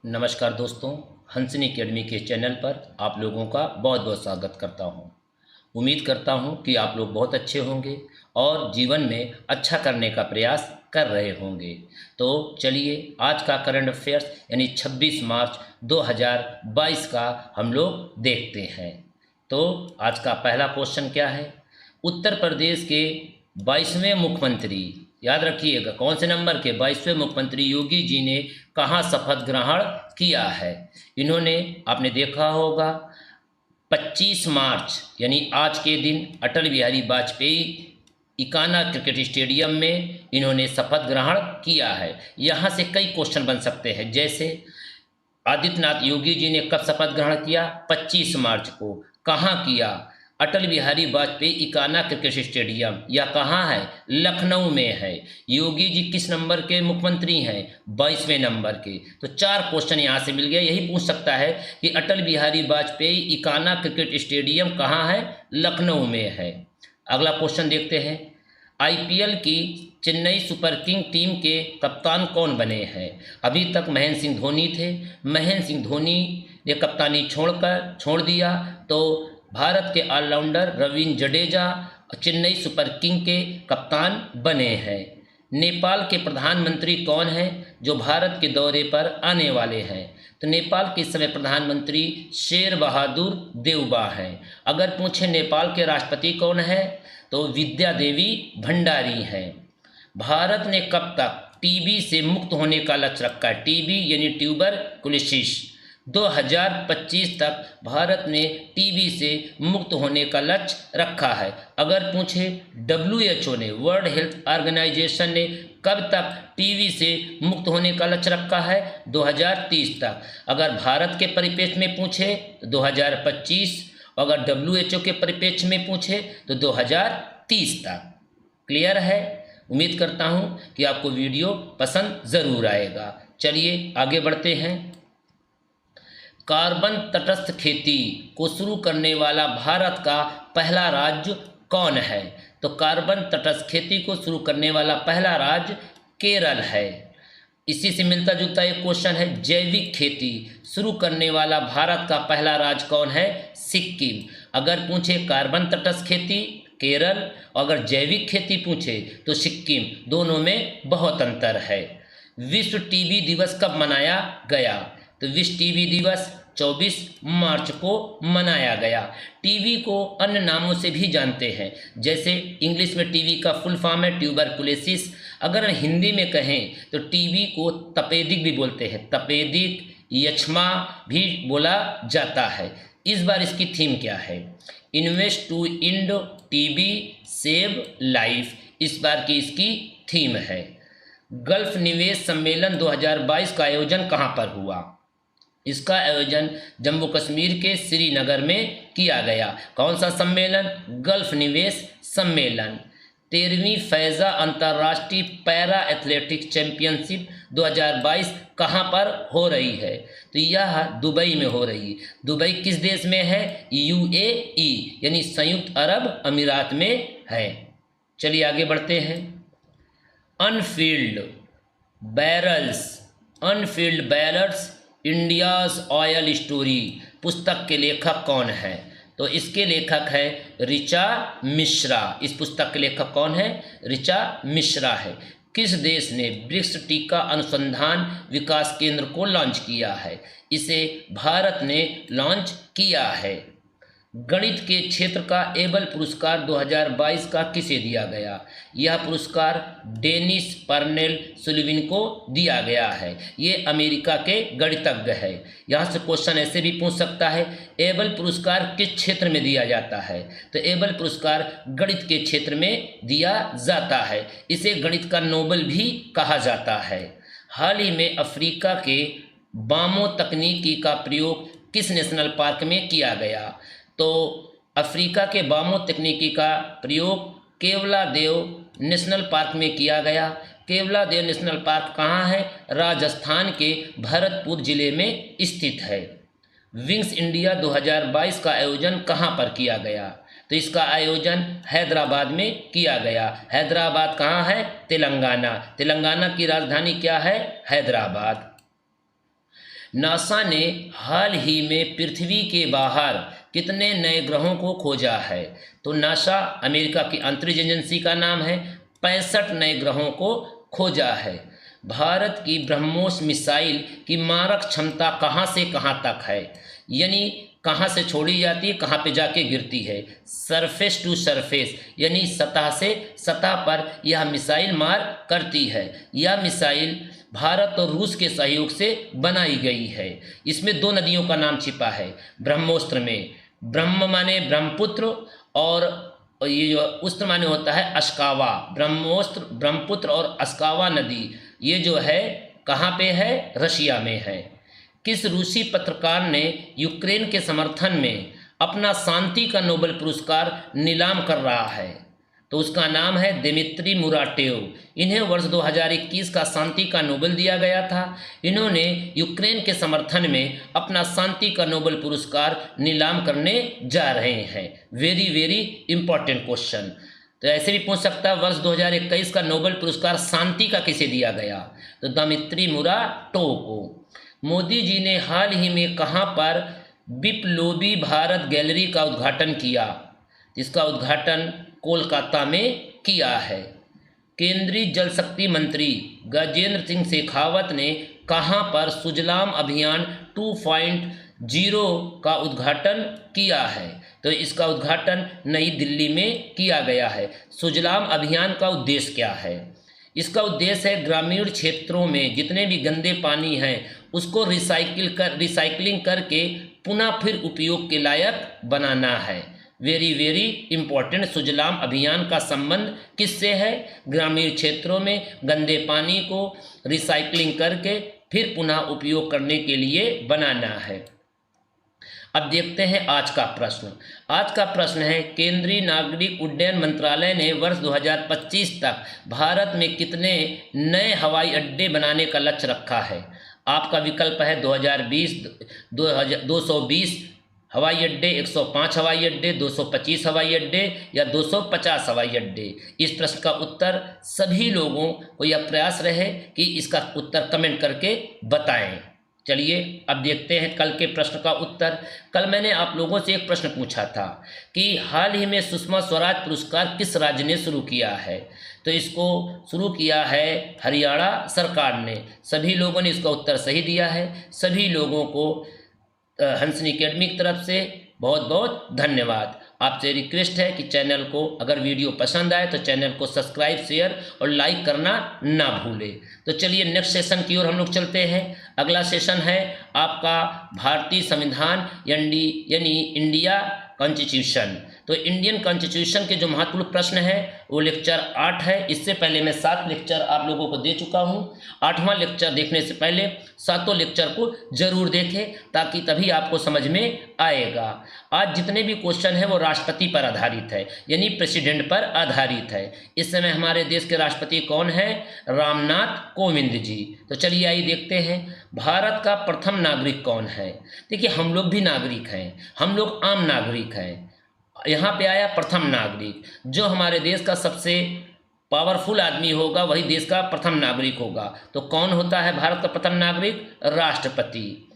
नमस्कार दोस्तों, हंसनी अकेडमी के चैनल पर आप लोगों का बहुत बहुत स्वागत करता हूं। उम्मीद करता हूं कि आप लोग बहुत अच्छे होंगे और जीवन में अच्छा करने का प्रयास कर रहे होंगे। तो चलिए आज का करंट अफेयर्स यानी 26 मार्च 2022 का हम लोग देखते हैं। तो आज का पहला क्वेश्चन क्या है? उत्तर प्रदेश के 22वें मुख्यमंत्री, याद रखिएगा कौन से नंबर के 22वें मुख्यमंत्री योगी जी ने कहाँ शपथ ग्रहण किया है? इन्होंने, आपने देखा होगा, 25 मार्च यानी आज के दिन अटल बिहारी वाजपेयी इकाना क्रिकेट स्टेडियम में इन्होंने शपथ ग्रहण किया है। यहाँ से कई क्वेश्चन बन सकते हैं, जैसे आदित्यनाथ योगी जी ने कब शपथ ग्रहण किया? 25 मार्च को। कहाँ किया? Atal Bihari Vajpayee Ekana cricket stadium. यह कहाँ है? लखनऊ में है। योगी जी किस नंबर के मुख्यमंत्री हैं? 22वें नंबर के। तो 4 क्वेश्चन यहाँ से मिल गया। यही पूछ सकता है कि अटल बिहारी वाजपेयी इकाना क्रिकेट स्टेडियम कहाँ है? लखनऊ में है। अगला क्वेश्चन देखते हैं। आईपीएल की चेन्नई सुपर किंग टीम के कप्तान कौन बने हैं? अभी तक महेंद्र सिंह धोनी थे। महेंद्र सिंह धोनी ने कप्तानी छोड़ दिया, तो भारत के allrounder Ravindra Jadeja Chennai super king के कप्तान बने हैं। नेपाल के प्रधानमंत्री कौन हैं जो भारत के दौरे पर आने वाले हैं? तो नेपाल के इस समय प्रधानमंत्री शेर बहादुर देउबा हैं। अगर पूछे नेपाल के राष्ट्रपति कौन है, तो विद्या देवी भंडारी हैं। भारत ने कब तक टीबी से मुक्त होने का लक्ष्य रखा है? टीबी यानी ट्यूबरकुलोसिस। 2025 तक भारत ने टीबी से मुक्त होने का लक्ष्य रखा है। अगर पूछे WHO ने, वर्ल्ड हेल्थ ऑर्गेनाइजेशन ने कब तक टीबी से मुक्त होने का लक्ष्य रखा है? 2030 तक। अगर भारत के परिप्रेक्ष्य में पूछे तो 2025, अगर WHO के परिप्रेक्ष्य में पूछे तो 2030 तक। क्लियर है? उम्मीद करता हूं कि आपको वीडियो पसंद ज़रूर आएगा। चलिए आगे बढ़ते हैं। कार्बन तटस्थ खेती को शुरू करने वाला भारत का पहला राज्य कौन है? तो कार्बन तटस्थ खेती को शुरू करने वाला पहला राज्य केरल है। इसी से मिलता जुलता एक क्वेश्चन है, जैविक खेती शुरू करने वाला भारत का पहला राज्य कौन है? सिक्किम। अगर पूछे कार्बन तटस्थ खेती केरल, अगर जैविक खेती पूछे तो सिक्किम। दोनों में बहुत अंतर है। विश्व टीबी दिवस कब मनाया गया? तो विश्व टीबी दिवस 24 मार्च को मनाया गया। टीबी को अन्य नामों से भी जानते हैं, जैसे इंग्लिश में टीबी का फुल फॉर्म है ट्यूबरकुलोसिस। अगर हिंदी में कहें तो टीबी को तपेदिक भी बोलते हैं, तपेदिक, यक्ष्मा भी बोला जाता है। इस बार इसकी थीम क्या है? Invest to end TB save life, इस बार की इसकी थीम है। गल्फ निवेश सम्मेलन 2022 का आयोजन कहाँ पर हुआ? इसका आयोजन जम्मू कश्मीर के श्रीनगर में किया गया। कौन सा सम्मेलन? गल्फ निवेश सम्मेलन। 13वीं फैज़ा अंतर्राष्ट्रीय पैरा एथलेटिक्स चैंपियनशिप 2022 कहाँ पर हो रही है? तो यह दुबई में हो रही है। दुबई किस देश में है? UAE यानी संयुक्त अरब अमीरात में है। चलिए आगे बढ़ते हैं। Unfilled barrels India's oil story पुस्तक के लेखक कौन है? तो इसके लेखक है ऋचा मिश्रा। इस पुस्तक के लेखक कौन है? ऋचा मिश्रा है। किस देश ने ब्रिक्स टीका अनुसंधान विकास केंद्र को लॉन्च किया है? इसे भारत ने लॉन्च किया है। गणित के क्षेत्र का एबल पुरस्कार 2022 का किसे दिया गया? यह पुरस्कार डेनिस पर्नेल सुलिविन को दिया गया है। ये अमेरिका के गणितज्ञ है। यहाँ से क्वेश्चन ऐसे भी पूछ सकता है, एबल पुरस्कार किस क्षेत्र में दिया जाता है? तो एबल पुरस्कार गणित के क्षेत्र में दिया जाता है। इसे गणित का नोबेल भी कहा जाता है। हाल ही में अफ्रीका के बामो तकनीकी का प्रयोग किस नेशनल पार्क में किया गया? तो अफ्रीका के बामो तकनीकी का प्रयोग केवलादेव नेशनल पार्क में किया गया। केवलादेव नेशनल पार्क कहाँ है? राजस्थान के भरतपुर जिले में स्थित है। विंग्स इंडिया 2022 का आयोजन कहाँ पर किया गया? तो इसका आयोजन हैदराबाद में किया गया। हैदराबाद कहाँ है? तेलंगाना। तेलंगाना की राजधानी क्या है? हैदराबाद। नासा ने हाल ही में पृथ्वी के बाहर कितने नए ग्रहों को खोजा है? तो नासा अमेरिका की अंतरिक्ष एजेंसी का नाम है, 65 नए ग्रहों को खोजा है। भारत की ब्रह्मोस मिसाइल की मारक क्षमता कहाँ से कहाँ तक है, यानी कहाँ से छोड़ी जाती है, कहाँ पे जाके गिरती है? सरफेस टू सरफेस, यानी सतह से सतह पर यह मिसाइल मार करती है। यह मिसाइल भारत और रूस के सहयोग से बनाई गई है। इसमें 2 नदियों का नाम छिपा है ब्रह्मोस्त्र में। ब्रह्म माने ब्रह्मपुत्र और ये जो अस्त्र माने होता है अश्कावा। ब्रह्मोस्त्र, ब्रह्मपुत्र और अश्कावा नदी ये जो है कहाँ पे है? रशिया में है। किस रूसी पत्रकार ने यूक्रेन के समर्थन में अपना शांति का नोबेल पुरस्कार नीलाम कर रहा है? तो उसका नाम है दिमित्री मुराटेव। इन्हें वर्ष 2021 का शांति का नोबेल दिया गया था। इन्होंने यूक्रेन के समर्थन में अपना शांति का नोबेल पुरस्कार नीलाम करने जा रहे हैं। Very very important question. तो ऐसे भी पूछ सकता है वर्ष 2021 का नोबेल पुरस्कार शांति का किसे दिया गया? तो दिमित्री मुराटोव को। मोदी जी ने हाल ही में कहाँ पर बिप्लोबी भारत गैलरी का उद्घाटन किया? इसका उद्घाटन कोलकाता में किया है। केंद्रीय जल शक्ति मंत्री गजेंद्र सिंह शेखावत ने कहाँ पर सुजलाम अभियान 2.0 का उद्घाटन किया है? तो इसका उद्घाटन नई दिल्ली में किया गया है। सुजलाम अभियान का उद्देश्य क्या है? इसका उद्देश्य है ग्रामीण क्षेत्रों में जितने भी गंदे पानी हैं उसको रिसाइकलिंग करके पुनः फिर उपयोग के लायक बनाना है। Very very important. सुजलाम अभियान का संबंध किससे है? ग्रामीण क्षेत्रों में गंदे पानी को रिसाइकलिंग करके फिर पुनः उपयोग करने के लिए बनाना है। अब देखते हैं आज का प्रश्न। आज का प्रश्न है केंद्रीय नागरिक उड्डयन मंत्रालय ने वर्ष 2025 तक भारत में कितने नए हवाई अड्डे बनाने का लक्ष्य रखा है? आपका विकल्प है 220 हवाई अड्डे, 105 हवाई अड्डे, 225 हवाई अड्डे या 250 हवाई अड्डे। इस प्रश्न का उत्तर सभी लोगों को यह प्रयास रहे कि इसका उत्तर कमेंट करके बताएं। चलिए अब देखते हैं कल के प्रश्न का उत्तर। कल मैंने आप लोगों से एक प्रश्न पूछा था कि हाल ही में सुषमा स्वराज पुरस्कार किस राज्य ने शुरू किया है? तो इसको शुरू किया है हरियाणा सरकार ने। सभी लोगों ने इसका उत्तर सही दिया है। सभी लोगों को हंसनी अकेडमी की तरफ से बहुत बहुत धन्यवाद। आपसे रिक्वेस्ट है कि चैनल को अगर वीडियो पसंद आए तो चैनल को सब्सक्राइब, शेयर और लाइक करना ना भूलें। तो चलिए नेक्स्ट सेशन की ओर हम लोग चलते हैं। अगला सेशन है आपका भारतीय संविधान यानी इंडिया कॉन्स्टिट्यूशन। तो इंडियन कॉन्स्टिट्यूशन के जो महत्वपूर्ण प्रश्न है वो लेक्चर 8 है। इससे पहले मैं 7 लेक्चर आप लोगों को दे चुका हूँ। 8वां लेक्चर देखने से पहले 7 लेक्चर को जरूर देखें ताकि तभी आपको समझ में आएगा। आज जितने भी क्वेश्चन है वो राष्ट्रपति पर आधारित है, यानी प्रेसिडेंट पर आधारित है। इस समय हमारे देश के राष्ट्रपति कौन है? रामनाथ कोविंद जी। तो चलिए आइए देखते हैं भारत का प्रथम नागरिक कौन है। देखिए हम लोग भी नागरिक हैं, हम लोग आम नागरिक हैं। यहाँ पे आया प्रथम नागरिक। जो हमारे देश का सबसे पावरफुल आदमी होगा वही देश का प्रथम नागरिक होगा। तो कौन होता है भारत का प्रथम नागरिक? राष्ट्रपति।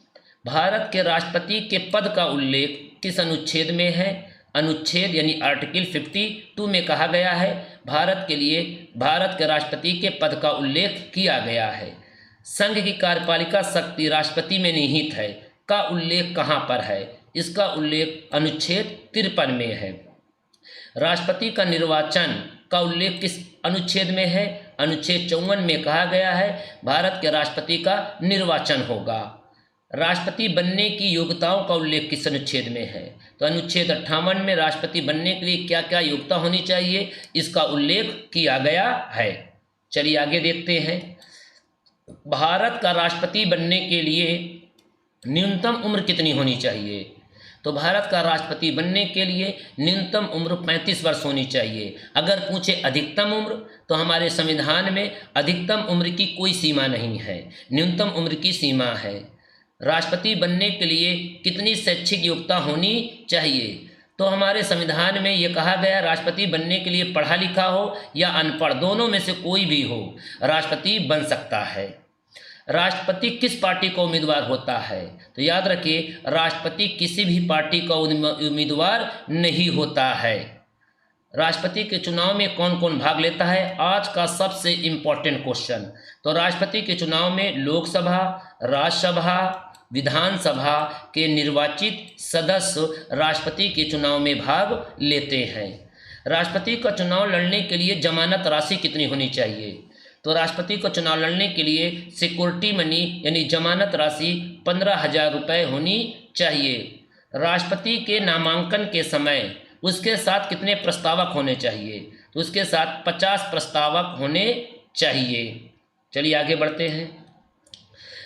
भारत के राष्ट्रपति के पद का उल्लेख किस अनुच्छेद में है? अनुच्छेद यानी आर्टिकल 52 में कहा गया है भारत के राष्ट्रपति के पद का उल्लेख किया गया है। संघ की कार्यपालिका शक्ति राष्ट्रपति में निहित है का उल्लेख कहाँ पर है? इसका उल्लेख अनुच्छेद 53 में है। राष्ट्रपति का निर्वाचन का उल्लेख किस अनुच्छेद में है? अनुच्छेद 54 में कहा गया है भारत के राष्ट्रपति का निर्वाचन होगा। राष्ट्रपति बनने की योग्यताओं का उल्लेख किस अनुच्छेद में है? तो अनुच्छेद 58 में राष्ट्रपति बनने के लिए क्या क्या योग्यता होनी चाहिए इसका उल्लेख किया गया है। चलिए आगे देखते हैं। भारत का राष्ट्रपति बनने के लिए न्यूनतम उम्र कितनी होनी चाहिए? तो भारत का राष्ट्रपति बनने के लिए न्यूनतम उम्र 35 वर्ष होनी चाहिए। अगर पूछे अधिकतम उम्र तो हमारे संविधान में अधिकतम उम्र की कोई सीमा नहीं है, न्यूनतम उम्र की सीमा है। राष्ट्रपति बनने के लिए कितनी शैक्षिक योग्यता होनी चाहिए? तो हमारे संविधान में ये कहा गया राष्ट्रपति बनने के लिए पढ़ा लिखा हो या अनपढ़, दोनों में से कोई भी हो राष्ट्रपति बन सकता है। राष्ट्रपति किस पार्टी का उम्मीदवार होता है? तो याद रखिए, राष्ट्रपति किसी भी पार्टी का उम्मीदवार नहीं होता है। राष्ट्रपति के चुनाव में कौन कौन भाग लेता है? आज का सबसे इम्पोर्टेंट क्वेश्चन। तो राष्ट्रपति के चुनाव में लोकसभा, राज्यसभा, विधानसभा के निर्वाचित सदस्य राष्ट्रपति के चुनाव में भाग लेते हैं। राष्ट्रपति का चुनाव लड़ने के लिए जमानत राशि कितनी होनी चाहिए? तो राष्ट्रपति को चुनाव लड़ने के लिए सिक्योरिटी मनी यानी जमानत राशि 15,000 रुपये होनी चाहिए। राष्ट्रपति के नामांकन के समय उसके साथ कितने प्रस्तावक होने चाहिए? तो उसके साथ 50 प्रस्तावक होने चाहिए। चलिए आगे बढ़ते हैं।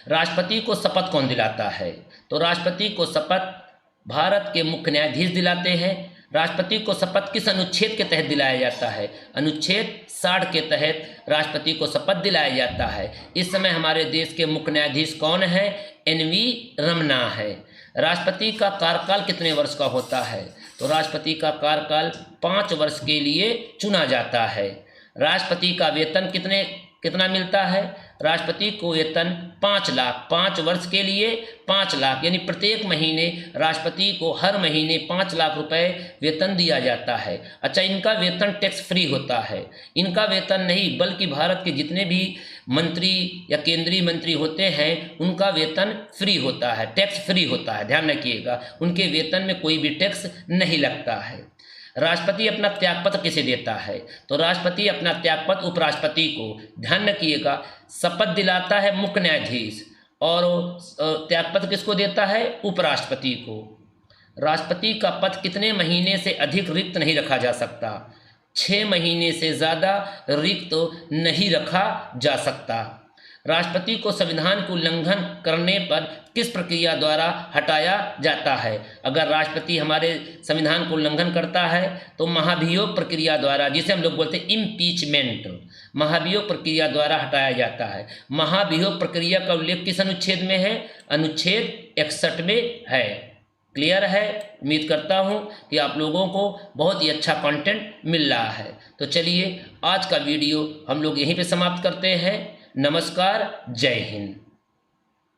राष्ट्रपति को शपथ कौन दिलाता है? तो राष्ट्रपति को शपथ भारत के मुख्य न्यायाधीश दिलाते हैं। राष्ट्रपति को शपथ किस अनुच्छेद के तहत दिलाया जाता है? अनुच्छेद 60 के तहत राष्ट्रपति को शपथ दिलाया जाता है। इस समय हमारे देश के मुख्य न्यायाधीश कौन है? एन.वी. रमन्ना है। राष्ट्रपति का कार्यकाल कितने वर्ष का होता है? तो राष्ट्रपति का कार्यकाल 5 वर्ष के लिए चुना जाता है। राष्ट्रपति का वेतन कितना मिलता है? राष्ट्रपति को वेतन 5 लाख, 5 वर्ष के लिए 5 लाख, यानी प्रत्येक महीने राष्ट्रपति को हर महीने 5 लाख रुपए वेतन दिया जाता है। अच्छा, इनका वेतन टैक्स फ्री होता है। इनका वेतन नहीं बल्कि भारत के जितने भी मंत्री या केंद्रीय मंत्री होते हैं उनका वेतन फ्री होता है, टैक्स फ्री होता है। ध्यान रखिएगा, उनके वेतन में कोई भी टैक्स नहीं लगता है। राष्ट्रपति अपना त्यागपत्र किसे देता है? तो राष्ट्रपति अपना त्यागपत्र उपराष्ट्रपति को, ध्यान रखिएगा, शपथ दिलाता है मुख्य न्यायाधीश और त्यागपत्र किसको देता है? उपराष्ट्रपति को। राष्ट्रपति का पद कितने महीने से अधिक रिक्त नहीं रखा जा सकता? 6 महीने से ज़्यादा रिक्त नहीं रखा जा सकता। राष्ट्रपति को संविधान को उल्लंघन करने पर किस प्रक्रिया द्वारा हटाया जाता है? अगर राष्ट्रपति हमारे संविधान को उल्लंघन करता है तो महाभियोग प्रक्रिया द्वारा, जिसे हम लोग बोलते हैं इम्पीचमेंट, महाभियोग प्रक्रिया द्वारा हटाया जाता है। महाभियोग प्रक्रिया का उल्लेख किस अनुच्छेद में है? अनुच्छेद 61 में है। क्लियर है? उम्मीद करता हूँ कि आप लोगों को बहुत ही अच्छा कंटेंट मिल रहा है। तो चलिए आज का वीडियो हम लोग यहीं पे समाप्त करते हैं। नमस्कार, जय हिंद।